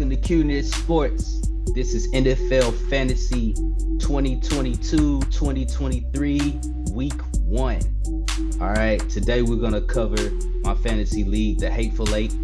Welcome to QNet Sports. This is NFL Fantasy 2022-2023 Week 1. All right, today we're going to cover my fantasy league, the Hateful Eight.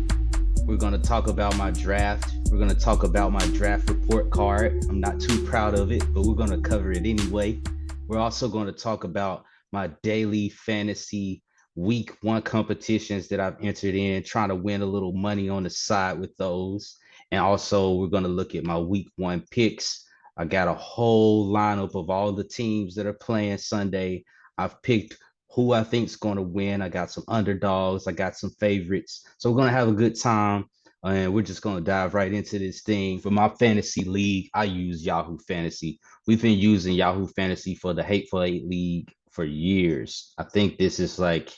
We're going to talk about my draft. We're going to talk about my draft report card. I'm not too proud of it, but we're going to cover it anyway. We're also going to talk about my daily fantasy Week 1 competitions that I've entered in, trying to win a little money on the side with those. And also, we're going to look at my Week 1 picks. I got a whole lineup of all the teams that are playing Sunday. I've picked who I think is going to win. I got some underdogs. I got some favorites. So we're going to have a good time. And we're just going to dive right into this thing. For my fantasy league, I use Yahoo Fantasy. We've been using Yahoo Fantasy for the Hateful Eight League for years. I think this is like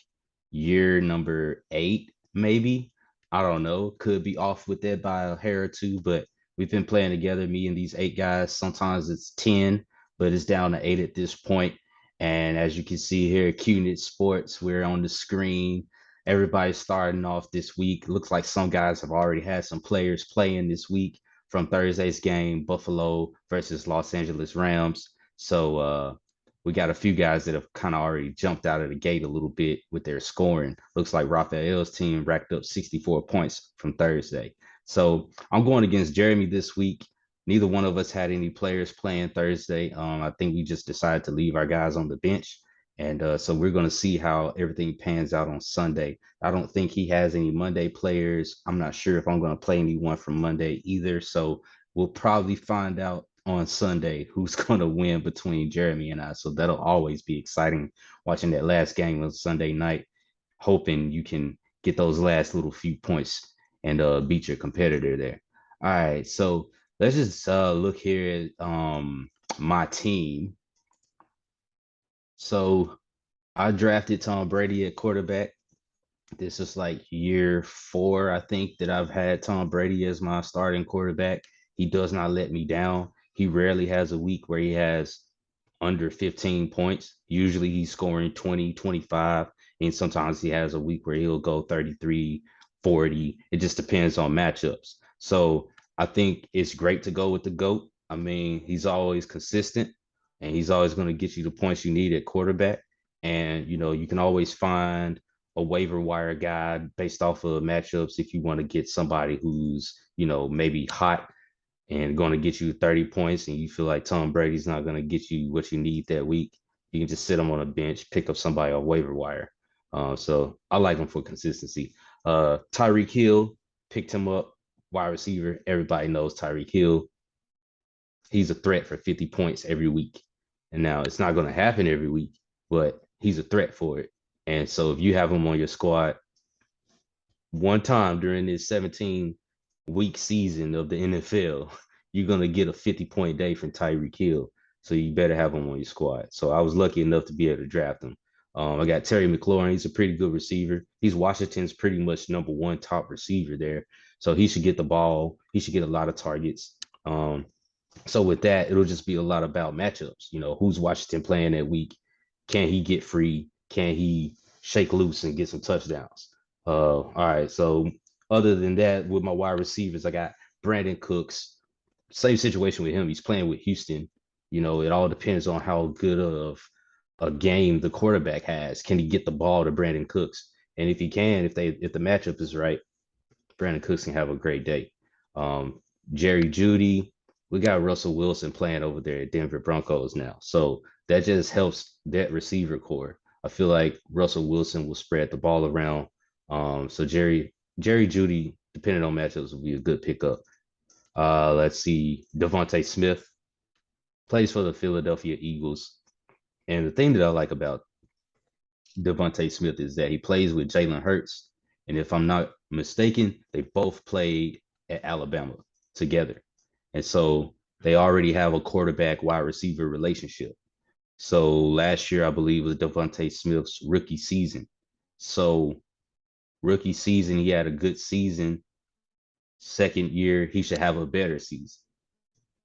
year number 8, maybe. I don't know. Could be off with that by a hair or two, but we've been playing together, me and these 8 guys. Sometimes it's 10, but it's down to 8 at this point. And as you can see here, QNet Sports, we're on the screen. Everybody's starting off this week. Looks like some guys have already had some players playing this week from Thursday's game, Buffalo versus Los Angeles Rams. So we got a few guys that have kind of already jumped out of the gate a little bit with their scoring. Looks like Raphael's team racked up 64 points from Thursday. So I'm going against Jeremy this week. Neither one of us had any players playing Thursday. I think we just decided to leave our guys on the bench. And so we're going to see how everything pans out on Sunday. I don't think he has any Monday players. I'm not sure if I'm going to play anyone from Monday either. So we'll probably find out on Sunday who's going to win between Jeremy and I. So that'll always be exciting watching that last game on Sunday night, hoping you can get those last little few points and beat your competitor there. All right, so let's just look here at my team. So I drafted Tom Brady at quarterback. This is like year 4, I think, that I've had Tom Brady as my starting quarterback. He does not let me down. He rarely has a week where he has under 15 points. Usually he's scoring 20, 25, and sometimes he has a week where he'll go 33, 40. It just depends on matchups. So I think it's great to go with the GOAT. I mean, he's always consistent and he's always going to get you the points you need at quarterback. And, you can always find a waiver wire guy based off of matchups if you want to get somebody who's, maybe hot and going to get you 30 points and you feel like Tom Brady's not going to get you what you need that week. You can just sit him on a bench, pick up somebody on waiver wire. So I like him for consistency. Tyreek Hill, picked him up, wide receiver. Everybody knows Tyreek Hill. He's a threat for 50 points every week. And now it's not going to happen every week, but he's a threat for it. And so if you have him on your squad one time during this 17-week season of the NFL, you're going to get a 50-point day from Tyreek Hill. So you better have him on your squad. So I was lucky enough to be able to draft him. I got Terry McLaurin. He's a pretty good receiver. He's Washington's pretty much number 1 top receiver there. So he should get the ball. He should get a lot of targets. So with that, it'll just be a lot about matchups. Who's Washington playing that week? Can he get free? Can he shake loose and get some touchdowns? All right. So other than that, with my wide receivers, I got Brandon Cooks. Same situation with him. He's playing with Houston. It all depends on how good of a game the quarterback has. Can he get the ball to Brandon Cooks? And if he can, if the matchup is right, Brandon Cooks can have a great day. Jerry Jeudy, we got Russell Wilson playing over there at Denver Broncos now. So that just helps that receiver core. I feel like Russell Wilson will spread the ball around. So Jerry Jeudy, depending on matchups, will be a good pickup. Let's see. Devontae Smith plays for the Philadelphia Eagles. And the thing that I like about Devontae Smith is that he plays with Jalen Hurts. And if I'm not mistaken, they both played at Alabama together. And so they already have a quarterback wide receiver relationship. So last year, I believe, was Devontae Smith's rookie season. So rookie season, he had a good season. Second year, he should have a better season.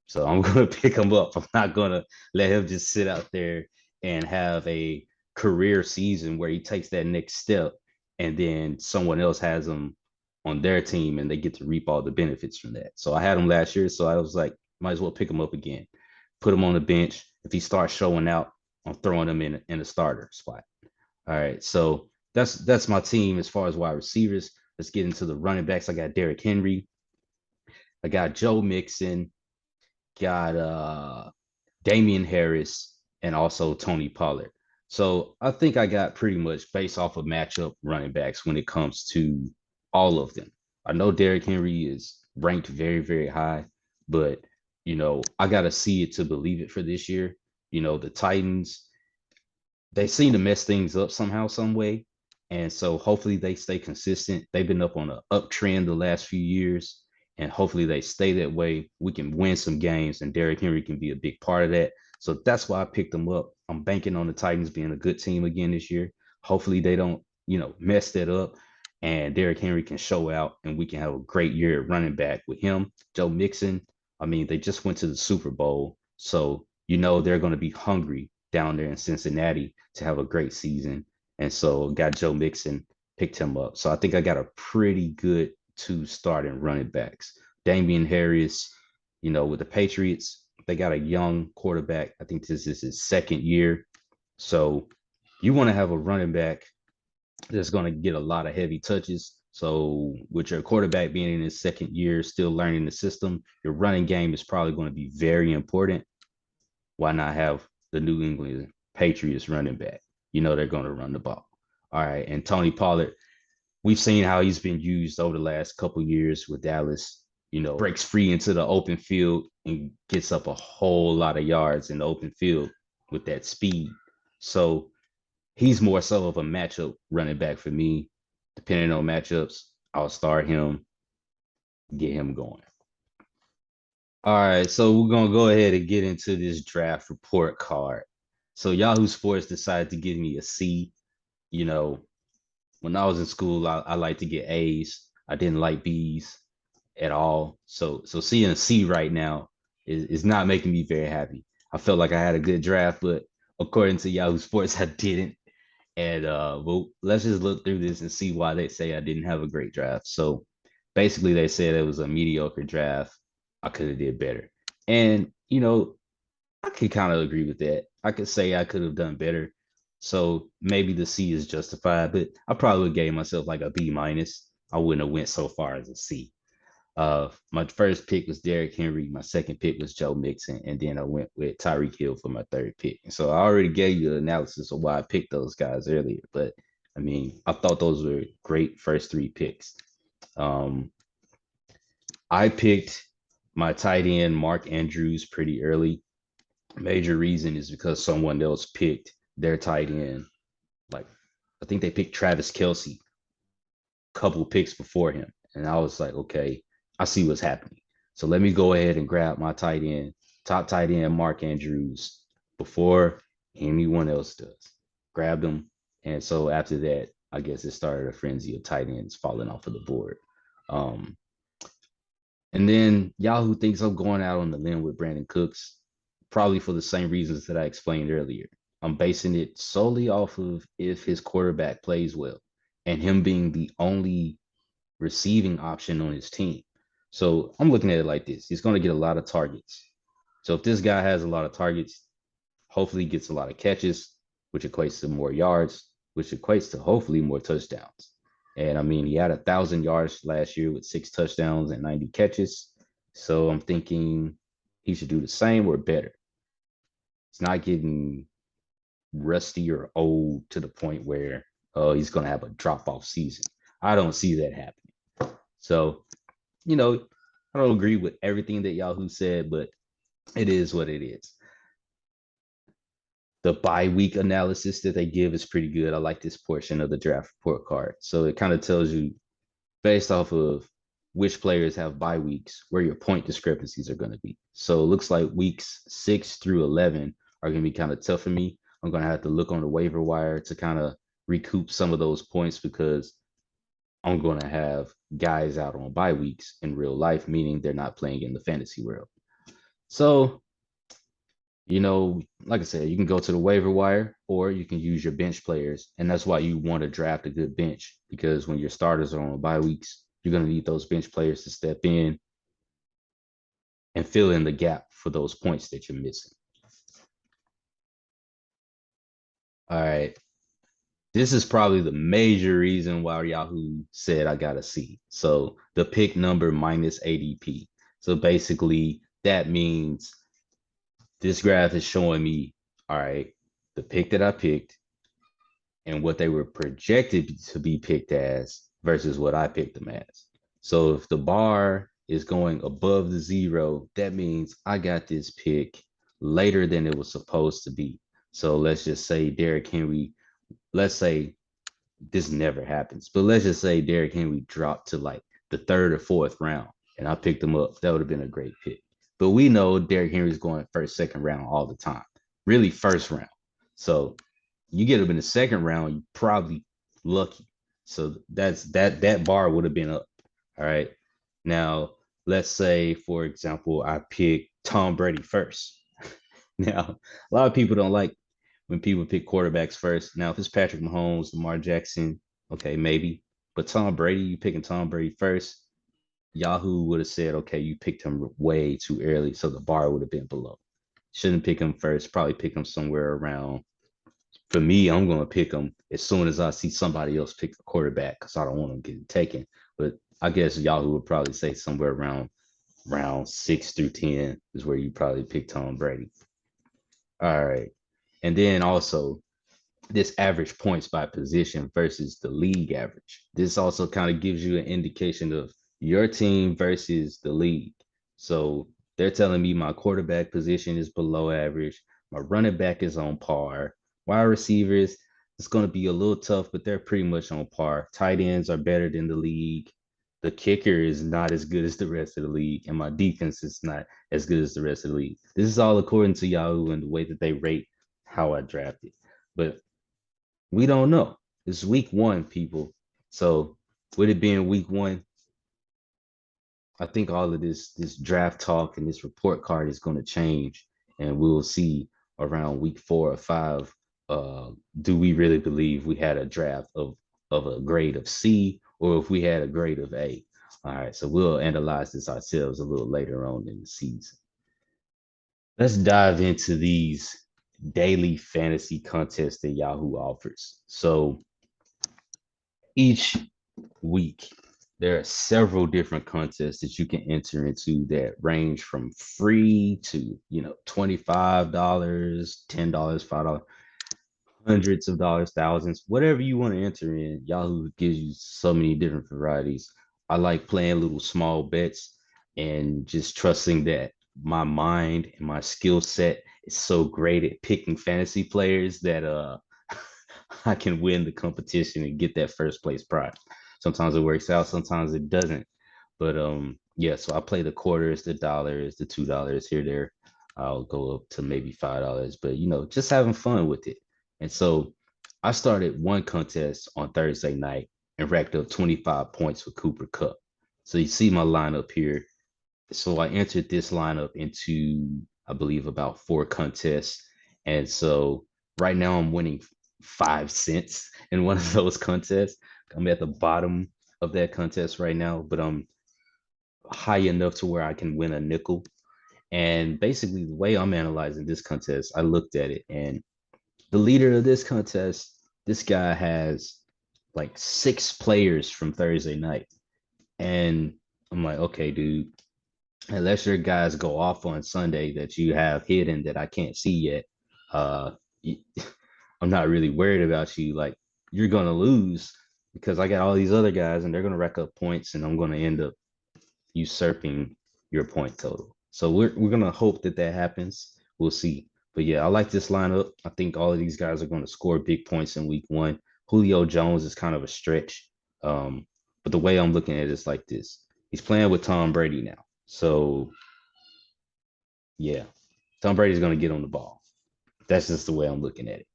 So I'm going to pick him up. I'm not going to let him just sit out there and have a career season where he takes that next step and then someone else has him on their team, and they get to reap all the benefits from that. So I had him last year, so I was like, might as well pick him up again, put him on the bench. If he starts showing out, I'm throwing him in a starter spot. All right, so that's my team as far as wide receivers. Let's get into the running backs. I got Derrick Henry, I got Joe Mixon, got Damian Harris, and also Tony Pollard. So I think I got pretty much based off of matchup running backs when it comes to all of them. I know Derrick Henry is ranked very, very high, but I gotta see it to believe it for this year. The Titans, they seem to mess things up somehow, some way. And so hopefully they stay consistent. They've been up on an uptrend the last few years, and hopefully they stay that way. We can win some games, and Derrick Henry can be a big part of that. So that's why I picked them up. I'm banking on the Titans being a good team again this year. Hopefully they don't, mess that up, and Derrick Henry can show out, and we can have a great year at running back with him. Joe Mixon, I mean, they just went to the Super Bowl, so they're going to be hungry down there in Cincinnati to have a great season. And so got Joe Mixon, picked him up. So I think I got a pretty good two starting running backs. Damian Harris, with the Patriots, they got a young quarterback. I think this is his second year. So you want to have a running back that's going to get a lot of heavy touches. So with your quarterback being in his second year, still learning the system, your running game is probably going to be very important. Why not have the New England Patriots running back? They're going to run the ball. All right. And Tony Pollard, we've seen how he's been used over the last couple years with Dallas. Breaks free into the open field and gets up a whole lot of yards in the open field with that speed. So he's more so of a matchup running back for me. Depending on matchups, I'll start him, get him going. All right, so we're gonna go ahead and get into this draft report card. So Yahoo Sports decided to give me a C. You know, when I was in school, I like to get A's. I didn't like B's at all. So seeing a C right now is not making me very happy. I felt like I had a good draft, but according to Yahoo Sports, I didn't. And well, let's just look through this and see why they say I didn't have a great draft. So basically, they said it was a mediocre draft. I could have did better, and I could kind of agree with that. I could say I could have done better. So maybe the C is justified, but I probably gave myself like a B minus. I wouldn't have went so far as a C. My first pick was Derrick Henry. My second pick was Joe Mixon, and then I went with Tyreek Hill for my third pick. And so I already gave you the analysis of why I picked those guys earlier. But I mean, I thought those were great first three picks. Um, I picked my tight end Mark Andrews pretty early. Major reason is because someone else picked their tight end. Like I think they picked Travis Kelce a couple picks before him, and I was like, okay, I see what's happening. So let me go ahead and grab my tight end, top tight end Mark Andrews before anyone else does. Grabbed him, and so after that, I guess it started a frenzy of tight ends falling off of the board. Um, and then Yahoo thinks I'm going out on the limb with Brandon Cooks, probably for the same reasons that I explained earlier. I'm basing it solely off of if his quarterback plays well and him being the only receiving option on his team. So I'm looking at it like this. He's going to get a lot of targets. So if this guy has a lot of targets, hopefully he gets a lot of catches, which equates to more yards, which equates to hopefully more touchdowns. And I mean, he had 1,000 yards last year with 6 touchdowns and 90 catches. So I'm thinking he should do the same or better. It's not getting rusty or old to the point where he's going to have a drop off season. I don't see that happening. So, I don't agree with everything that Yahoo said, but it is what it is. The bye week analysis that they give is pretty good. I like this portion of the draft report card. So it kind of tells you based off of which players have bye weeks, where your point discrepancies are going to be. So it looks like weeks 6 through 11 are going to be kind of tough for me. I'm going to have to look on the waiver wire to kind of recoup some of those points because I'm going to have guys out on bye weeks in real life, meaning they're not playing in the fantasy world. So, like I said, you can go to the waiver wire or you can use your bench players. And that's why you want to draft a good bench because when your starters are on bye weeks, you're going to need those bench players to step in and fill in the gap for those points that you're missing. All right. This is probably the major reason why Yahoo said I got a C. So the pick number minus ADP. So basically, that means this graph is showing me, all right, the pick that I picked and what they were projected to be picked as versus what I picked them as. So if the bar is going above the zero, that means I got this pick later than it was supposed to be. So let's just say Derrick Henry, let's say this never happens, but let's just say Derrick Henry dropped to like the third or fourth round and I picked him up. That would have been a great pick. But we know Derrick Henry's going first, second round all the time, really first round. So you get him in the second round, you probably lucky. So that bar would have been up. All right. Now, let's say, for example, I pick Tom Brady first. Now, a lot of people don't like when people pick quarterbacks first. Now, if it's Patrick Mahomes, Lamar Jackson, okay, maybe. But Tom Brady, you picking Tom Brady first, Yahoo would have said, okay, you picked him way too early, so the bar would have been below. Shouldn't pick him first, probably pick him somewhere around. For me, I'm going to pick him as soon as I see somebody else pick a quarterback because I don't want him getting taken. But I guess Yahoo would probably say somewhere around round 6 through 10 is where you probably pick Tom Brady. All right. And then also, this average points by position versus the league average. This also kind of gives you an indication of your team versus the league. So they're telling me my quarterback position is below average, my running back is on par, wide receivers, it's going to be a little tough, but they're pretty much on par. Tight ends are better than the league. The kicker is not as good as the rest of the league, and my defense is not as good as the rest of the league. This is all according to Yahoo and the way that they rate how I drafted. But we don't know. It's week one, people. So with it being week one, I think all of this draft talk and this report card is going to change, and we'll see around week 4 or 5. Uh, do we really believe we had a draft of a grade of C, or if we had a grade of A? All right, so we'll analyze this ourselves a little later on in the season. Let's dive into these daily fantasy contests that Yahoo offers. So each week, there are several different contests that you can enter into that range from free to, $25, $10, $5, hundreds of dollars, thousands, whatever you want to enter in. Yahoo gives you so many different varieties. I like playing little small bets and just trusting that my mind and my skill set is so great at picking fantasy players that I can win the competition and get that first place prize. Sometimes it works out, sometimes it doesn't. But yeah, so I play the quarters, the dollars, the $2 here, there. I'll go up to maybe $5, but just having fun with it. And so I started one contest on Thursday night and racked up 25 points with Cooper Cup. So you see my lineup here. So I entered this lineup into, I believe, about 4 contests. And so right now I'm winning 5 cents in one of those contests. I'm at the bottom of that contest right now, but I'm high enough to where I can win a nickel. And basically, the way I'm analyzing this contest, I looked at it, and the leader of this contest, this guy has like 6 players from Thursday night. And I'm like, okay, dude, unless your guys go off on Sunday that you have hidden that I can't see yet, uh, I'm not really worried about you. Like, you're gonna lose because I got all these other guys and they're gonna rack up points, and I'm gonna end up usurping your point total. So we're gonna hope that that happens. We'll see. But yeah, I like this lineup. I think all of these guys are going to score big points in week one. Julio Jones is kind of a stretch. But the way I'm looking at it is like this. He's playing with Tom Brady now. So yeah, Tom Brady's going to get on the ball. That's just the way I'm looking at it.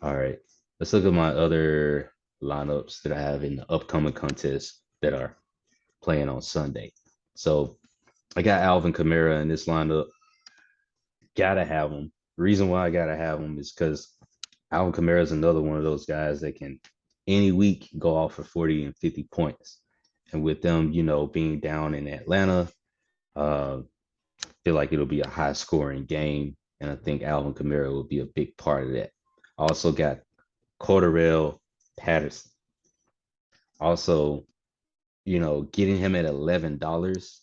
All right. Let's look at my other lineups that I have in the upcoming contests that are playing on Sunday. So I got Alvin Kamara in this lineup. Gotta have him. The reason why I gotta have him is because Alvin Kamara is another one of those guys that can any week go off for 40 and 50 points. And with them, being down in Atlanta, uh, I feel like it'll be a high scoring game. And I think Alvin Kamara will be a big part of that. I also got Cordarrelle Patterson. Also, getting him at $11,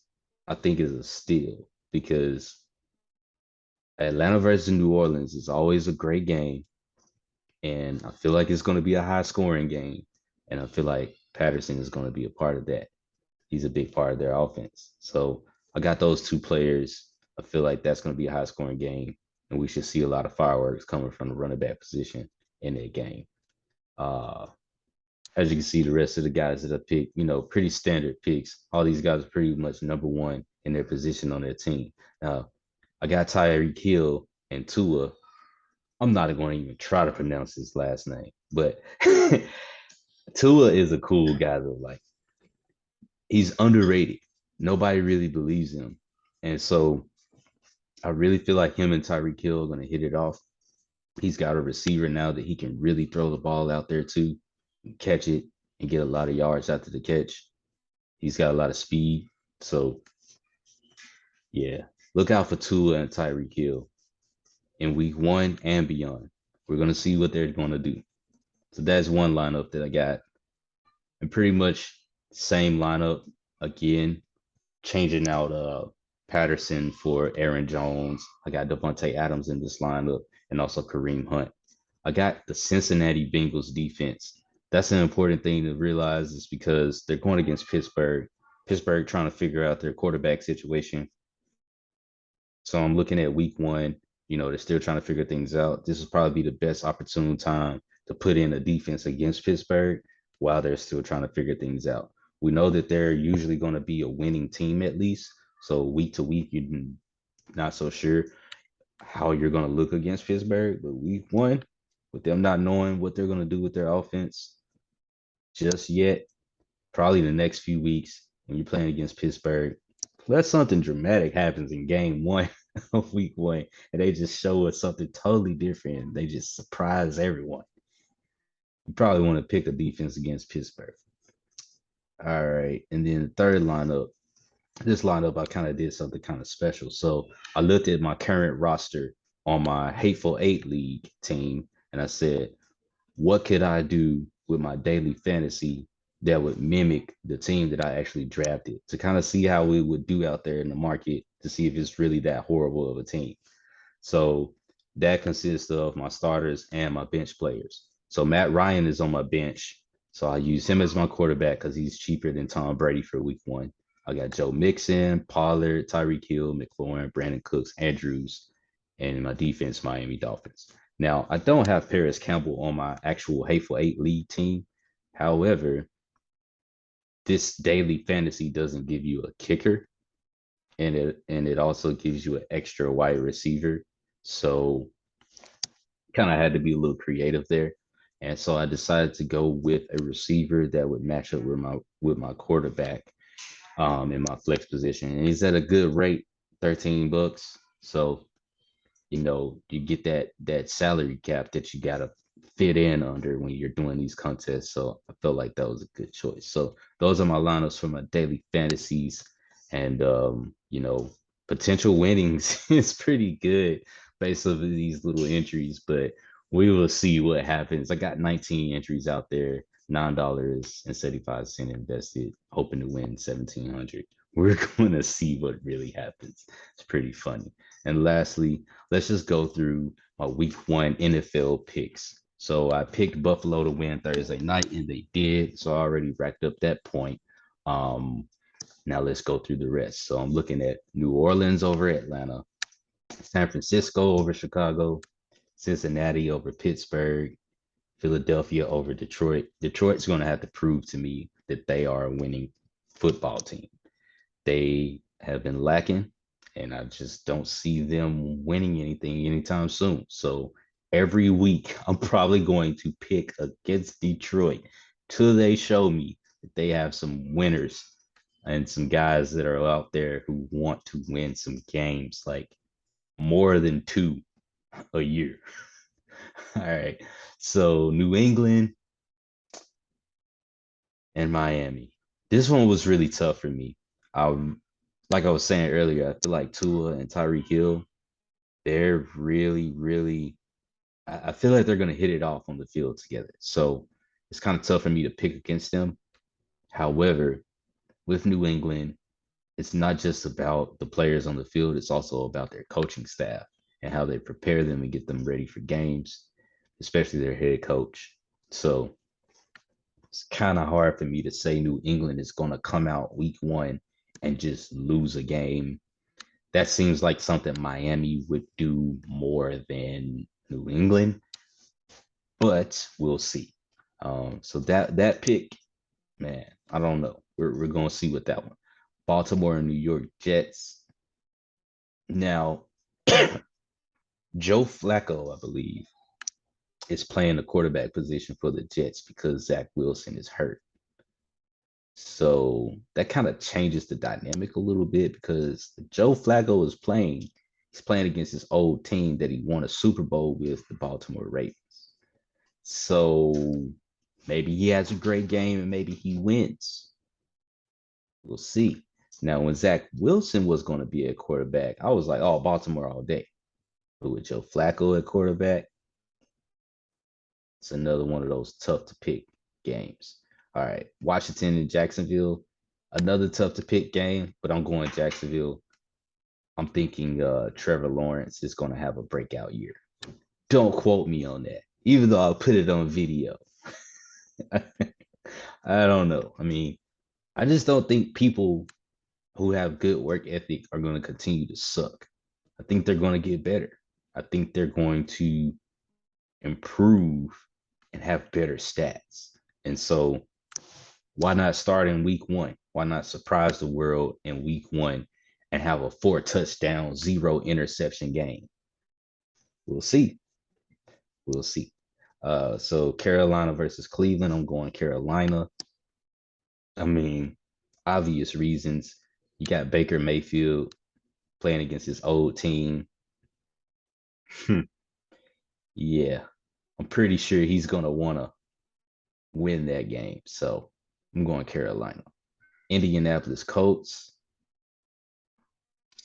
I think is a steal because Atlanta versus New Orleans is always a great game. And I feel like it's going to be a high scoring game. And I feel like Patterson is going to be a part of that. He's a big part of their offense. So I got those two players. I feel like that's going to be a high scoring game. And we should see a lot of fireworks coming from the running back position in that game. Uh, as you can see, the rest of the guys that I picked, pretty standard picks. All these guys are pretty much number one in their position on their team. Now, I got Tyreek Hill and Tua. I'm not going to even try to pronounce his last name, but Tua is a cool guy though. Like he's underrated. Nobody really believes him, and so I really feel like him and Tyreek Hill are going to hit it off. He's got a receiver now that he can really throw the ball out there too, catch it, and get a lot of yards after the catch. He's got a lot of speed, so yeah, look out for Tua and Tyreek Hill in week 1 and beyond. We're going to see what they're going to do. So that's one lineup that I got. And pretty much same lineup again, changing out Patterson for Aaron Jones. I got Devontae Adams in this lineup and also Kareem Hunt. I got the Cincinnati Bengals defense. That's an important thing to realize is because they're going against Pittsburgh. Pittsburgh trying to figure out their quarterback situation. So I'm looking at week 1. They're still trying to figure things out. This will probably be the best opportune time to put in a defense against Pittsburgh while they're still trying to figure things out. We know that they're usually going to be a winning team at least. So week to week, you're not so sure how you're going to look against Pittsburgh. But week 1, with them not knowing what they're going to do with their offense just yet, probably the next few weeks when you're playing against Pittsburgh, unless something dramatic happens in game 1 of week 1 and they just show us something totally different. They just surprise everyone. You probably want to pick a defense against Pittsburgh. All right. And then the third lineup, this lineup, I kind of did something kind of special. So I looked at my current roster on my Hateful Eight League team and I said, what could I do with my daily fantasy that would mimic the team that I actually drafted to kind of see how we would do out there in the market to see if it's really that horrible of a team. So that consists of my starters and my bench players. So Matt Ryan is on my bench. So I use him as my quarterback because he's cheaper than Tom Brady for week 1. I got Joe Mixon, Pollard, Tyreek Hill, McLaurin, Brandon Cooks, Andrews, and in my defense, Miami Dolphins. Now, I don't have Paris Campbell on my actual Hateful Eight league team. However, this daily fantasy doesn't give you a kicker, and it also gives you an extra wide receiver. So kind of had to be a little creative there. And so I decided to go with a receiver that would match up with my quarterback in my flex position. And he's at a good rate, $13. So you get that salary cap that you gotta fit in under when you're doing these contests. So I felt like that was a good choice. So those are my lineups for my daily fantasies, and potential winnings is pretty good based on these little entries, but we will see what happens. I got 19 entries out there, $9.75 invested, hoping to win 1,700. We're going to see what really happens. It's pretty funny. And lastly, let's just go through my week 1 NFL picks. So I picked Buffalo to win Thursday night, and they did. So I already racked up that point. Now let's go through the rest. So I'm looking at New Orleans over Atlanta, San Francisco over Chicago, Cincinnati over Pittsburgh, Philadelphia over Detroit. Detroit's going to have to prove to me that they are a winning football team. They have been lacking, and I just don't see them winning anything anytime soon. So every week, I'm probably going to pick against Detroit till they show me that they have some winners and some guys that are out there who want to win some games, like more than 2 a year. All right. So New England and Miami. This one was really tough for me. Like I was saying earlier, I feel like Tua and Tyreek Hill, they're really, really. I feel like they're gonna hit it off on the field together. So it's kind of tough for me to pick against them. However, with New England, it's not just about the players on the field, it's also about their coaching staff and how they prepare them and get them ready for games, especially their head coach. So it's kind of hard for me to say New England is going to come out week one and just lose a game. That seems like something Miami would do more than New England, but we'll see. So that pick, man, I don't know. We're gonna see with that one. Baltimore and New York Jets. Now, Joe Flacco, I believe, is playing the quarterback position for the Jets because Zach Wilson is hurt. So that kind of changes the dynamic a little bit because Joe Flacco is playing. He's playing against his old team that he won a Super Bowl with, the Baltimore Ravens. So maybe he has a great game and maybe he wins. We'll see. Now, when Zach Wilson was going to be a quarterback, I was like, oh, Baltimore all day. But with Joe Flacco at quarterback, it's another one of those tough to pick games. All right, Washington and Jacksonville, another tough to pick game, but I'm going Jacksonville. I'm thinking Trevor Lawrence is going to have a breakout year. Don't quote me on that, even though I'll put it on video. I don't know. I mean, I just don't think people who have good work ethic are going to continue to suck. I think they're going to get better. I think they're going to improve and have better stats. And so, why not start in week one? Why not surprise the world in week one and have a 4 touchdown, 0 interception game? We'll see. We'll see. So Carolina versus Cleveland. I'm going Carolina. I mean, obvious reasons. You got Baker Mayfield playing against his old team. Yeah, I'm pretty sure he's gonna want to win that game. So I'm going Carolina. Indianapolis Colts,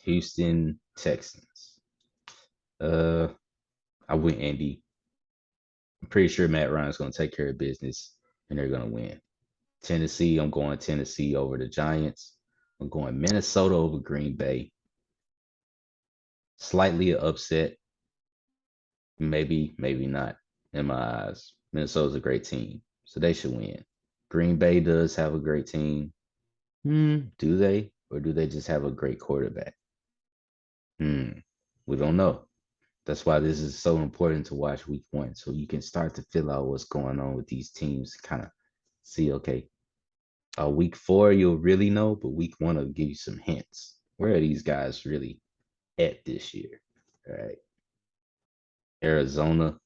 Houston Texans. Uh, I went Indy. I'm pretty sure Matt Ryan's gonna take care of business and they're gonna win. Tennessee, I'm going Tennessee over the Giants. I'm going Minnesota over Green Bay. Slightly an upset. Maybe, maybe not in my eyes. Minnesota's a great team, so they should win. Green Bay does have a great team. Do they? Or do they just have a great quarterback? Hmm, we don't know. That's why this is so important to watch week one, so you can start to fill out what's going on with these teams, kind of see, okay, week four, you'll really know, but week one will give you some hints. Where are these guys really at this year? All right. Arizona,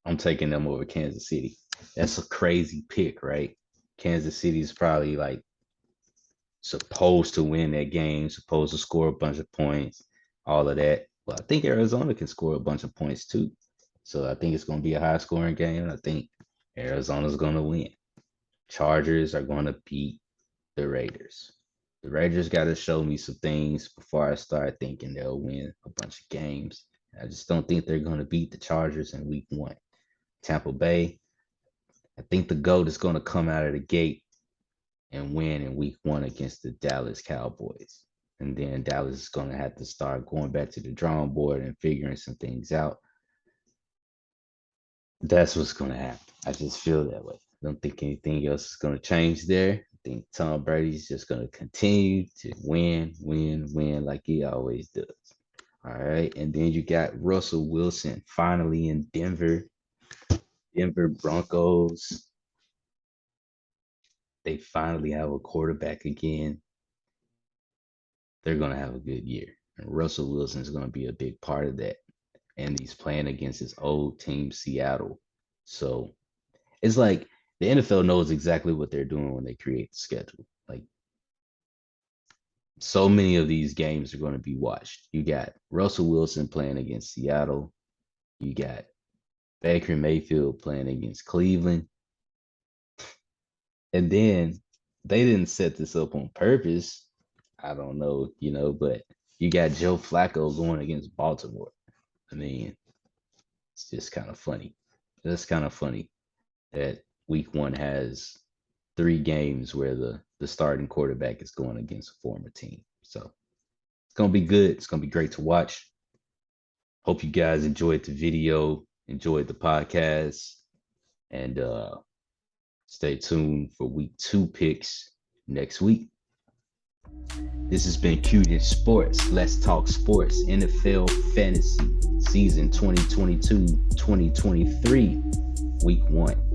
I'm taking them over Kansas City. That's a crazy pick, right? Kansas City is probably like supposed to win that game, supposed to score a bunch of points, all of that. Well, I think Arizona can score a bunch of points too. So I think it's going to be a high scoring game. I think Arizona's going to win. Chargers are going to beat the Raiders. The Raiders got to show me some things before I start thinking they'll win a bunch of games. I just don't think they're going to beat the Chargers in week one. Tampa Bay, I think the GOAT is going to come out of the gate and win in week one against the Dallas Cowboys. And then Dallas is going to have to start going back to the drawing board and figuring some things out. That's what's going to happen. I just feel that way. I don't think anything else is going to change there. I think Tom Brady's just going to continue to win, win, win like he always does. All right. And then you got Russell Wilson finally in Denver. Denver Broncos. They finally have a quarterback again. They're going to have a good year. And Russell Wilson is going to be a big part of that. And he's playing against his old team, Seattle. So it's like the NFL knows exactly what they're doing when they create the schedule. Like so many of these games are going to be watched. You got Russell Wilson playing against Seattle. You got Baker Mayfield playing against Cleveland. And then they didn't set this up on purpose. I don't know, but you got Joe Flacco going against Baltimore. I mean, it's just kind of funny. It's kind of funny that week one has 3 games where the starting quarterback is going against a former team. So it's gonna be good. It's gonna be great to watch. Hope you guys enjoyed the video, enjoyed the podcast, and stay tuned for week 2 picks next week. This has been Cute in Sports. Let's talk sports. NFL fantasy season 2022-2023, week 1.